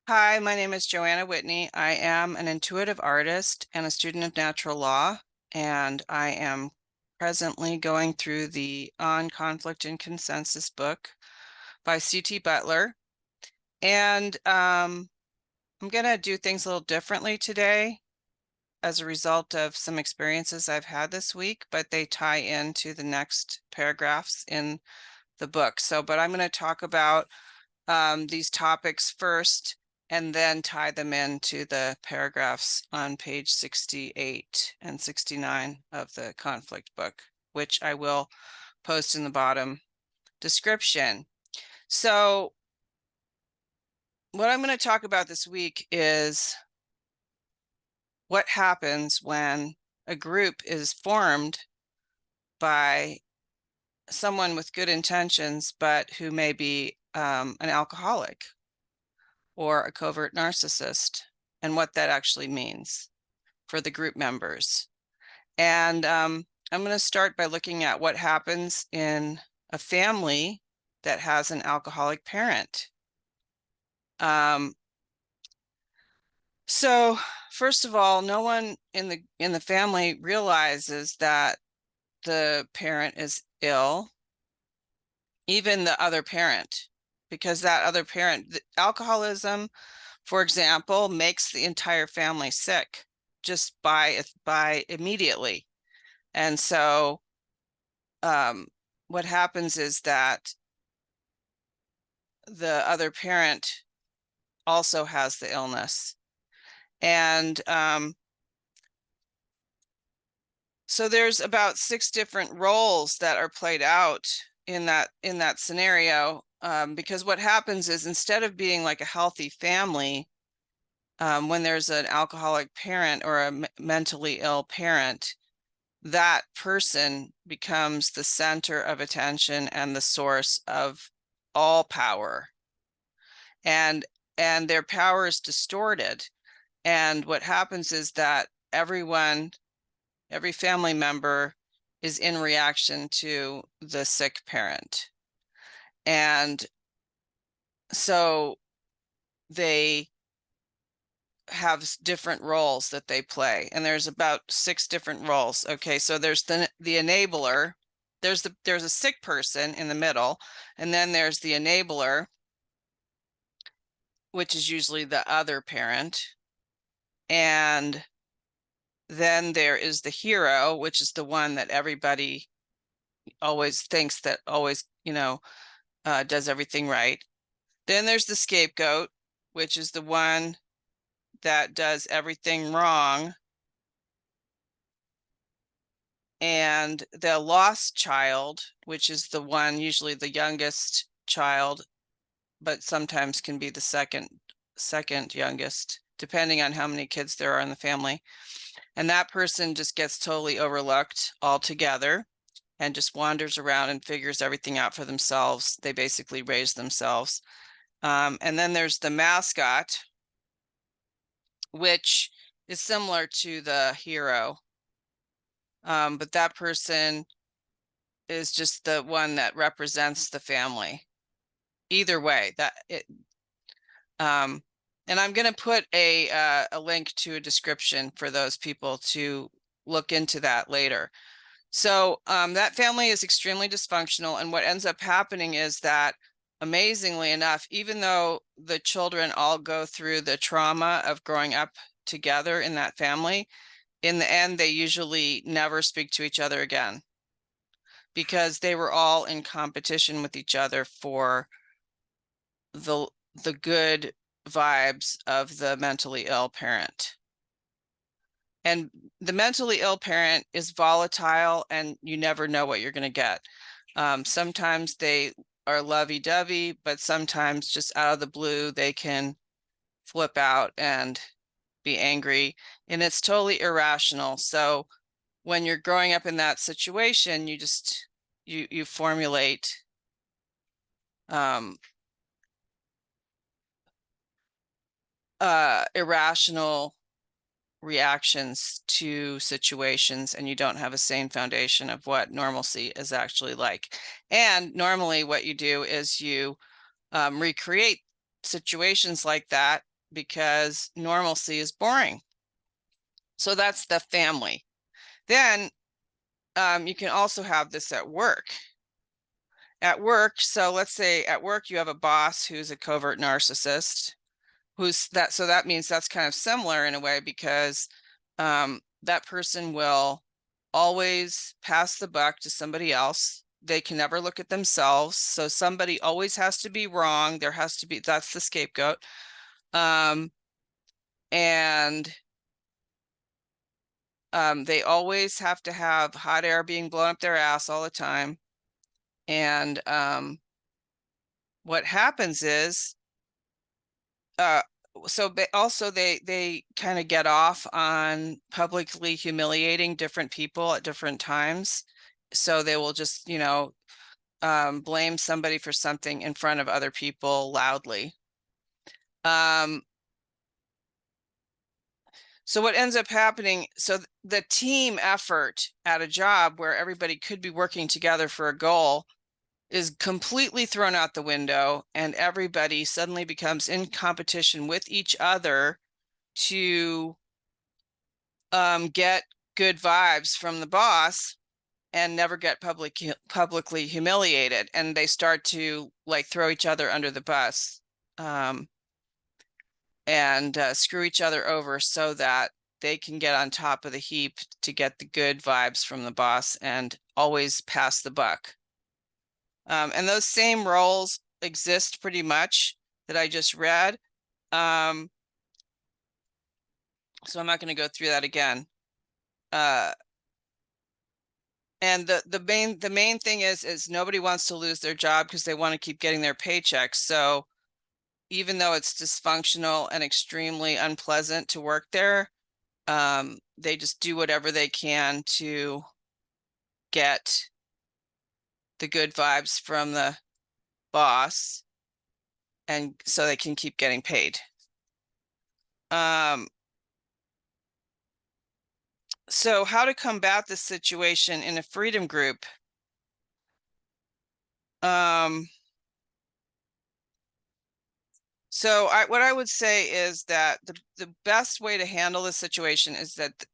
Hi, my name is Joanna Whitney. I am an intuitive artist and a student of natural law, and I am presently going through the On Conflict and Consensus book by C.T. Butler. And I'm going to do things a little differently today as a result of some experiences I've had this week, but they tie into the next paragraphs in the book. But I'm going to talk about these topics first and then tie them into the paragraphs on page 68 and 69 of the conflict book, which I will post in the bottom description. So what I'm going to talk about this week is what happens when a group is formed by someone with good intentions, but who may be an alcoholic or a covert narcissist, and what that actually means for the group members. And I'm going to start by looking at what happens in a family that has an alcoholic parent. So first of all, no one in the family realizes that the parent is ill, even the other parent, because that other parent, alcoholism, for example, makes the entire family sick just by immediately. And so what happens is that the other parent also has the illness. And so there's about 6 different roles that are played out in that scenario, because what happens is, instead of being like a healthy family, when there's an alcoholic parent or a mentally ill parent, that person becomes the center of attention and the source of all power, and their power is distorted. And what happens is that every family member is in reaction to the sick parent, and so they have different roles that they play, and there's about 6 different roles. Okay, so there's the enabler, there's a sick person in the middle, and then there's the enabler, which is usually the other parent, and then there is the hero, which is the one that everybody always thinks that always does everything right. Then there's the scapegoat, which is the one that does everything wrong. And the lost child, which is the one, usually the youngest child, but sometimes can be the second youngest, depending on how many kids there are in the family. And that person just gets totally overlooked altogether and just wanders around and figures everything out for themselves. They basically raise themselves. And then there's the mascot, which is similar to the hero. But that person is just the one that represents the family. Either way, and I'm going to put a link to a description for those people to look into that later. So that family is extremely dysfunctional, and what ends up happening is that, amazingly enough, even though the children all go through the trauma of growing up together in that family, in the end, they usually never speak to each other again, because they were all in competition with each other for the good vibes of the mentally ill parent. And the mentally ill parent is volatile, and you never know what you're going to get. Sometimes they are lovey-dovey, but sometimes just out of the blue, they can flip out and be angry, and it's totally irrational. So when you're growing up in that situation, you just you formulate irrational reactions to situations, and you don't have a sane foundation of what normalcy is actually like. And normally what you do is you recreate situations like that because normalcy is boring. So that's the family. Then you can also have this at work. At work, so let's say at work you have a boss who's a covert narcissist, so that means that's kind of similar in a way, because that person will always pass the buck to somebody else. They can never look at themselves. So somebody always has to be wrong. There has to be, that's the scapegoat. And they always have to have hot air being blown up their ass all the time. And what happens is, so also they kind of get off on publicly humiliating different people at different times. So they will just, blame somebody for something in front of other people loudly. So what ends up happening, so the team effort at a job where everybody could be working together for a goal is completely thrown out the window, and everybody suddenly becomes in competition with each other to get good vibes from the boss and never get publicly humiliated. And they start to like throw each other under the bus and screw each other over so that they can get on top of the heap to get the good vibes from the boss and always pass the buck. And those same roles exist pretty much that I just read. So I'm not going to go through that again. And the main thing is nobody wants to lose their job because they want to keep getting their paychecks. So even though it's dysfunctional and extremely unpleasant to work there, they just do whatever they can to get the good vibes from the boss, and so they can keep getting paid. So how to combat this situation in a freedom group? So what I would say is that the best way to handle the situation is that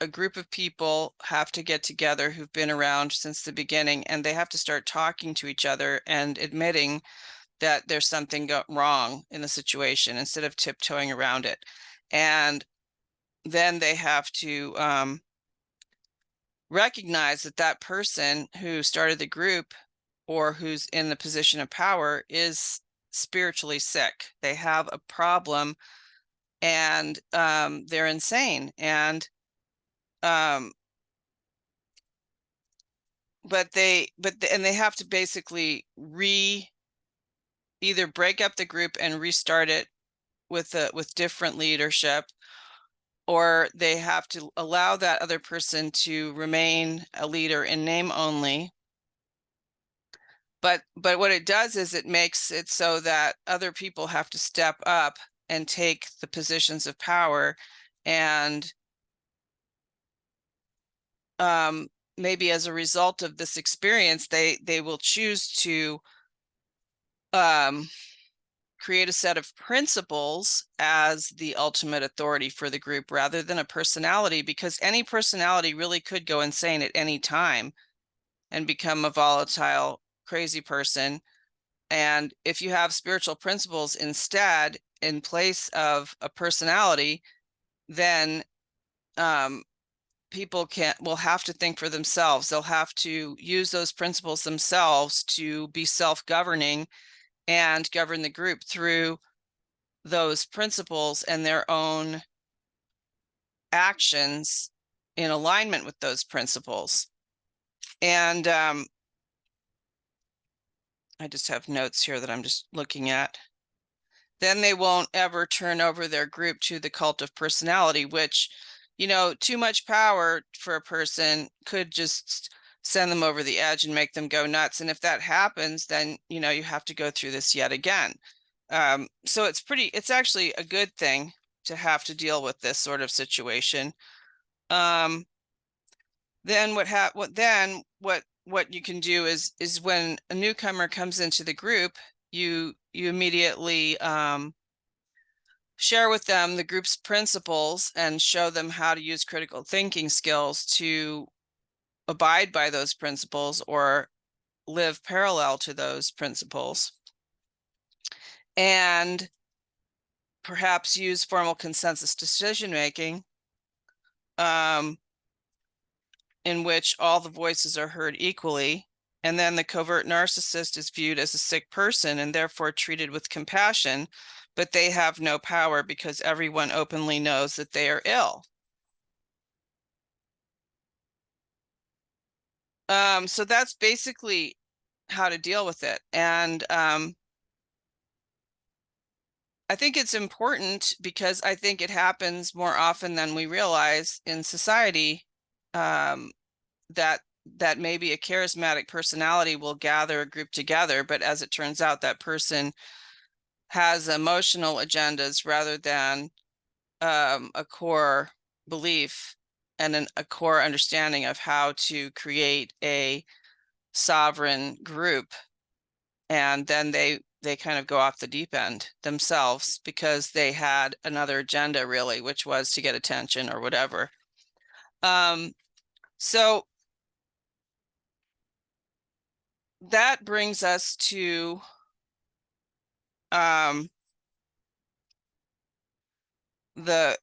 a group of people have to get together who've been around since the beginning, and they have to start talking to each other and admitting that there's something wrong in the situation instead of tiptoeing around it. And then they have to recognize that that person who started the group or who's in the position of power is spiritually sick. They have a problem, and they're insane. And but they have to basically either break up the group and restart it with different leadership, or they have to allow that other person to remain a leader in name only. But what it does is it makes it so that other people have to step up and take the positions of power, and maybe as a result of this experience, they will choose to create a set of principles as the ultimate authority for the group rather than a personality, because any personality really could go insane at any time and become a volatile, crazy person. And if you have spiritual principles instead in place of a personality, then people will have to think for themselves. They'll have to use those principles themselves to be self-governing and govern the group through those principles and their own actions in alignment with those principles. And I just have notes here that I'm just looking at. Then they won't ever turn over their group to the cult of personality, which, too much power for a person could just send them over the edge and make them go nuts. And if that happens, then, you have to go through this yet again. So it's actually a good thing to have to deal with this sort of situation. Then what you can do is when a newcomer comes into the group, you immediately share with them the group's principles and show them how to use critical thinking skills to abide by those principles or live parallel to those principles, and perhaps use formal consensus decision-making, in which all the voices are heard equally. And then the covert narcissist is viewed as a sick person and therefore treated with compassion, but they have no power because everyone openly knows that they are ill. So that's basically how to deal with it. And I think it's important because I think it happens more often than we realize in society, that maybe a charismatic personality will gather a group together, but as it turns out, that person has emotional agendas rather than a core belief and a core understanding of how to create a sovereign group. And then they kind of go off the deep end themselves because they had another agenda, really, which was to get attention or whatever. So that brings us to the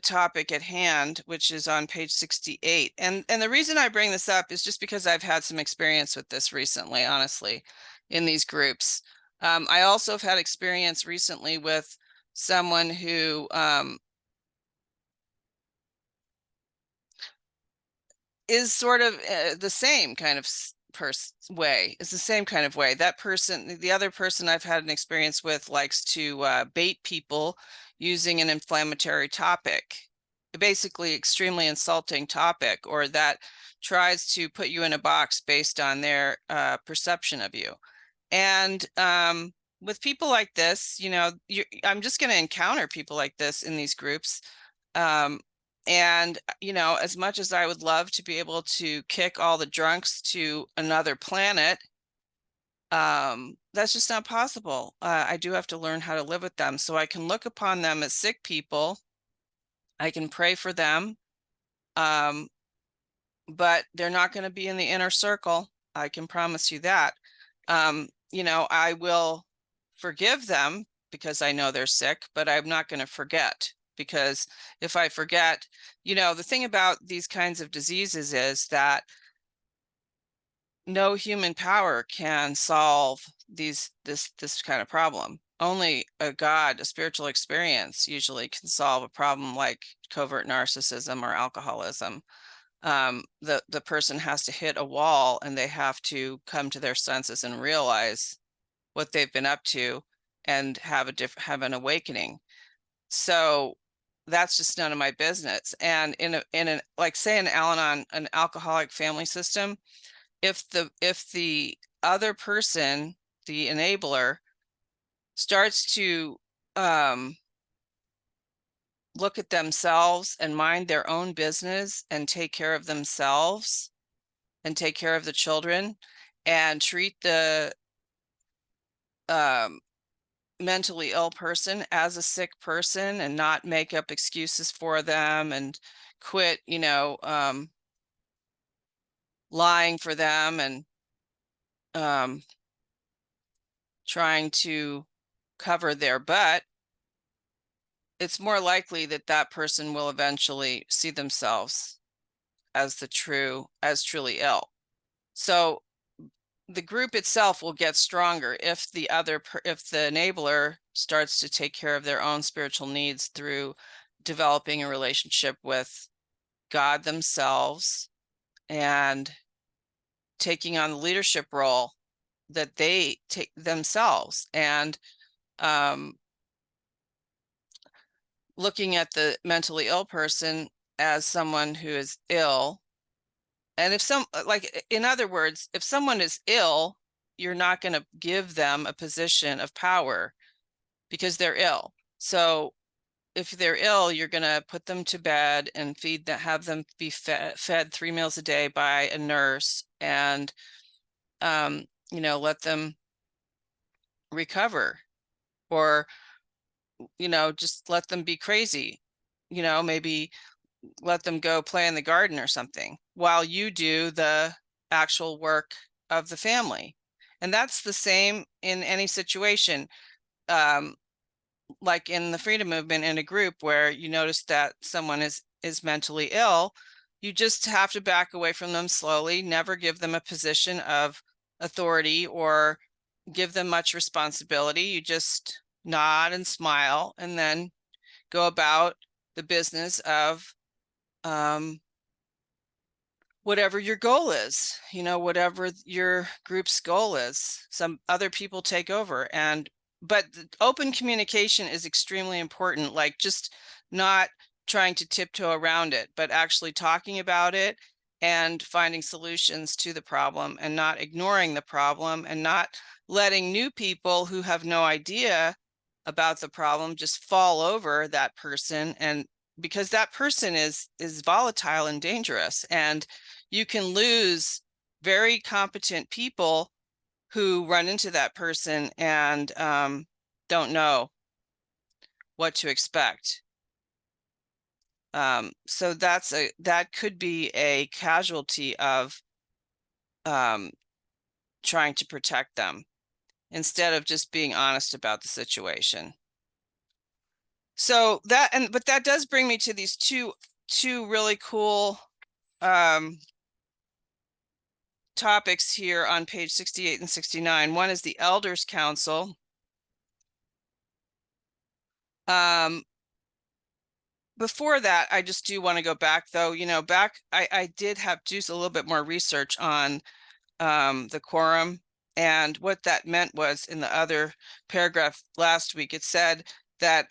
topic at hand, which is on page 68. And the reason I bring this up is just because I've had some experience with this recently, honestly, in these groups. I also have had experience recently with someone who is sort of the same kind of way. It's the same kind of way. That person, the other person I've had an experience with, likes to bait people using an inflammatory topic, basically extremely insulting topic, or that tries to put you in a box based on their perception of you. And with people like this, you know, I'm just going to encounter people like this in these groups. And, you know, as much as I would love to be able to kick all the drunks to another planet, that's just not possible. I do have to learn how to live with them. So I can look upon them as sick people. I can pray for them. But they're not going to be in the inner circle. I can promise you that. You know, I will forgive them because I know they're sick, but I'm not going to forget, because if I forget, you know, the thing about these kinds of diseases is that no human power can solve this kind of problem. Only a God, a spiritual experience, usually can solve a problem like covert narcissism or alcoholism. The person has to hit a wall and they have to come to their senses and realize what they've been up to and have an awakening. So that's just none of my business. And in a like, say, an Al-Anon, an alcoholic family system, if the other person, the enabler, starts to look at themselves and mind their own business and take care of themselves and take care of the children and treat the mentally ill person as a sick person and not make up excuses for them and quit, you know, lying for them and trying to cover their butt, it's more likely that that person will eventually see themselves as truly ill. So the group itself will get stronger if the enabler starts to take care of their own spiritual needs through developing a relationship with God themselves and taking on the leadership role that they take themselves, and looking at the mentally ill person as someone who is ill. And if in other words, if someone is ill, you're not going to give them a position of power because they're ill. So if they're ill, you're going to put them to bed and have them be fed 3 meals a day by a nurse, and you know, let them recover, or, just let them be crazy, maybe let them go play in the garden or something while you do the actual work of the family. And that's the same in any situation. Like in the freedom movement, in a group where you notice that someone is mentally ill, you just have to back away from them slowly, never give them a position of authority or give them much responsibility. You just nod and smile and then go about the business of whatever your goal is, whatever your group's goal is. Some other people take over, but open communication is extremely important, like just not trying to tiptoe around it, but actually talking about it and finding solutions to the problem, and not ignoring the problem, and not letting new people who have no idea about the problem just fall over that person, and because that person is volatile and dangerous, and you can lose very competent people who run into that person and don't know what to expect. So that could be a casualty of trying to protect them instead of just being honest about the situation. So but that does bring me to these two really cool topics here on page 68 and 69. One is the Elders Council. Before that, I just do want to go back, though. I did have to do a little bit more research on the quorum, and what that meant was, in the other paragraph last week, it said that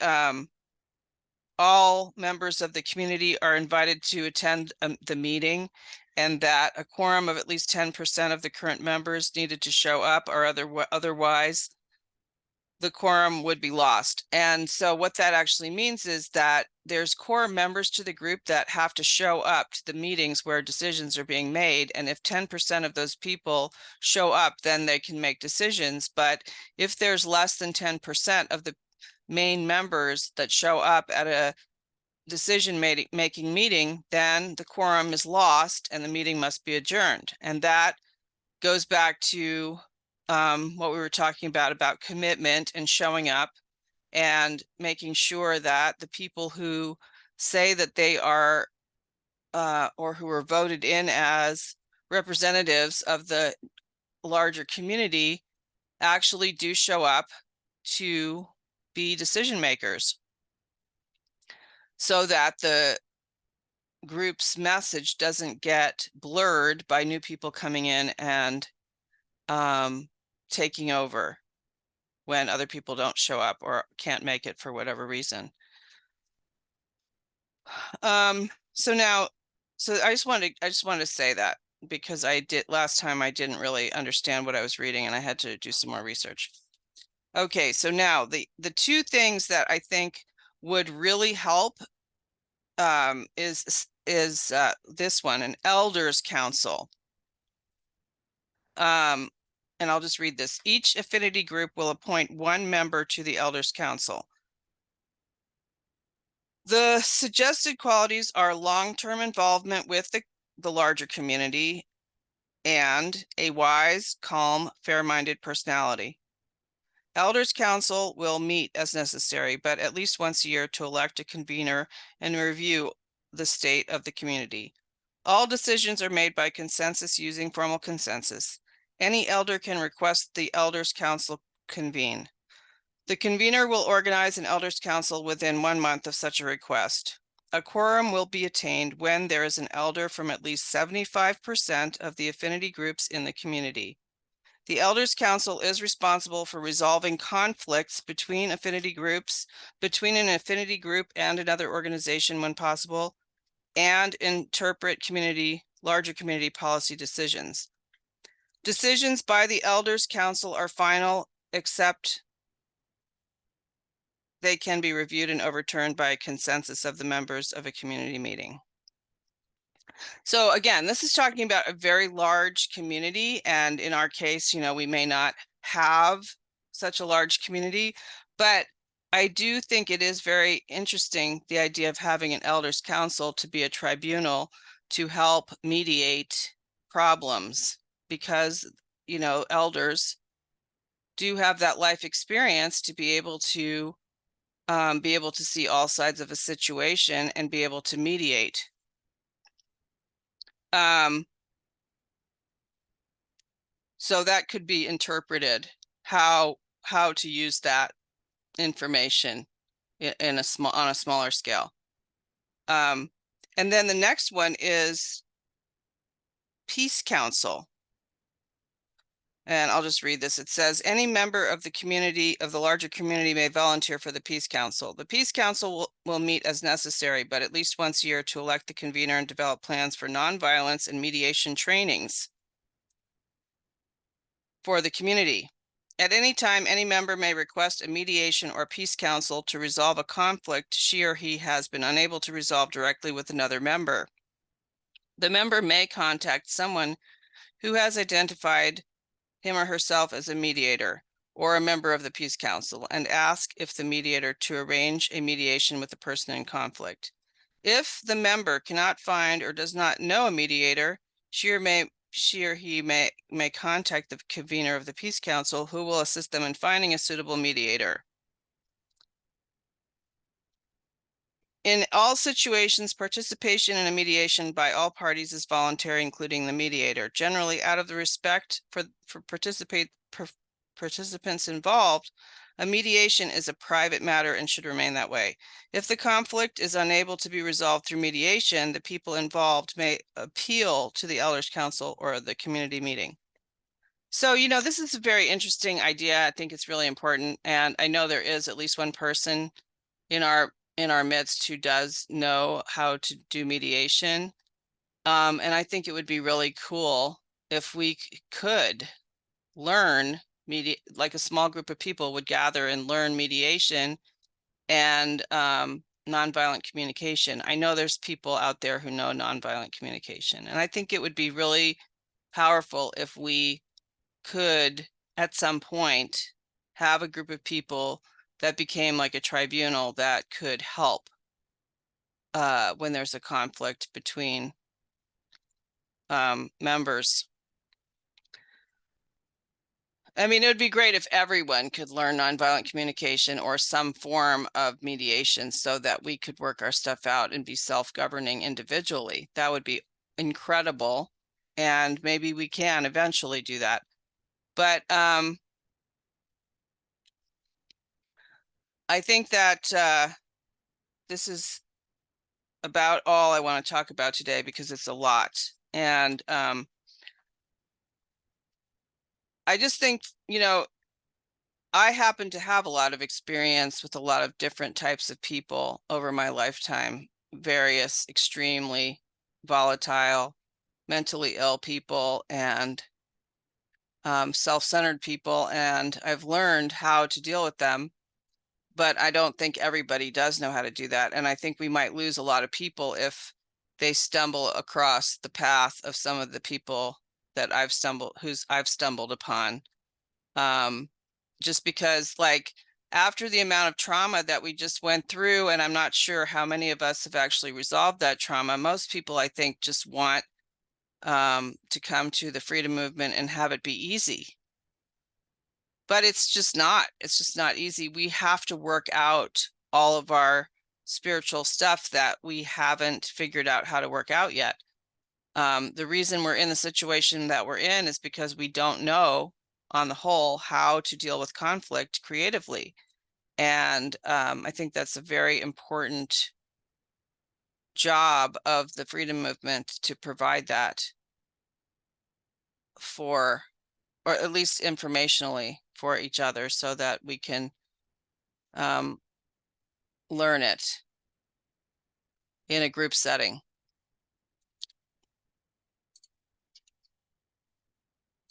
all members of the community are invited to attend the meeting, and that a quorum of at least 10% of the current members needed to show up, or otherwise the quorum would be lost. And so what that actually means is that there's core members to the group that have to show up to the meetings where decisions are being made. And if 10% of those people show up, then they can make decisions. But if there's less than 10% of the main members that show up at a decision making meeting, then the quorum is lost and the meeting must be adjourned. And that goes back to what we were talking about commitment and showing up, and making sure that the people who say that they are or who are voted in as representatives of the larger community actually do show up to be decision makers, so that the group's message doesn't get blurred by new people coming in and taking over when other people don't show up or can't make it for whatever reason. So I just wanted to say that, because last time I didn't really understand what I was reading and I had to do some more research. Okay, so now the two things that I think would really help is this one, an Elders Council. And I'll just read this. Each affinity group will appoint one member to the Elders Council. The suggested qualities are long-term involvement with the larger community and a wise, calm, fair-minded personality. Elders Council will meet as necessary, but at least once a year, to elect a convener and review the state of the community. All decisions are made by consensus using formal consensus. Any elder can request the Elders Council convene. The convener will organize an Elders Council within 1 month of such a request. A quorum will be attained when there is an elder from at least 75% of the affinity groups in the community. The Elders Council is responsible for resolving conflicts between affinity groups, between an affinity group and another organization when possible, and interpret larger community policy decisions. Decisions by the Elders Council are final, except they can be reviewed and overturned by a consensus of the members of a community meeting. So again, this is talking about a very large community, and in our case, we may not have such a large community, but I do think it is very interesting, the idea of having an elders council to be a tribunal to help mediate problems, because, you know, elders do have that life experience to be able to see all sides of a situation and be able to mediate. So that could be interpreted how to use that information on a smaller scale. And then the next one is Peace Council. And I'll just read this. It says, any member of the community, of the larger community, may volunteer for the Peace Council. The Peace Council will meet as necessary, but at least once a year, to elect the convener and develop plans for nonviolence and mediation trainings for the community. At any time, any member may request a mediation or peace council to resolve a conflict she or he has been unable to resolve directly with another member. The member may contact someone who has identified him or herself as a mediator or a member of the Peace Council and ask if the mediator to arrange a mediation with the person in conflict. If the member cannot find or does not know a mediator, she or he may contact the convener of the Peace Council, who will assist them in finding a suitable mediator. In all situations, participation in a mediation by all parties is voluntary, including the mediator. Generally, out of the respect for participants involved, a mediation is a private matter and should remain that way. If the conflict is unable to be resolved through mediation, the people involved may appeal to the Elders Council or the community meeting. So, you know, this is a very interesting idea. I think it's really important. And I know there is at least one person in our midst who does know how to do mediation. And I think it would be really cool if we could learn like a small group of people would gather and learn mediation and nonviolent communication. I know there's people out there who know nonviolent communication, and I think it would be really powerful if we could at some point have a group of people that became like a tribunal that could help when there's a conflict between members. I mean, it would be great if everyone could learn nonviolent communication or some form of mediation so that we could work our stuff out and be self-governing individually. That would be incredible. And maybe we can eventually do that. But I think that this is about all I want to talk about today, because it's a lot. And I just think, you know, I happen to have a lot of experience with a lot of different types of people over my lifetime, various extremely volatile, mentally ill people, and self-centered people. And I've learned how to deal with them, but I don't think everybody does know how to do that. And I think we might lose a lot of people if they stumble across the path of some of the people that I've stumbled upon. Just because, like, after the amount of trauma that we just went through, and I'm not sure how many of us have actually resolved that trauma, most people, I think, just want to come to the freedom movement and have it be easy. But it's just not easy. We have to work out all of our spiritual stuff that we haven't figured out how to work out yet. The reason we're in the situation that we're in is because we don't know, on the whole, how to deal with conflict creatively. And I think that's a very important job of the freedom movement, to provide that for, or at least informationally, for each other, so that we can learn it in a group setting.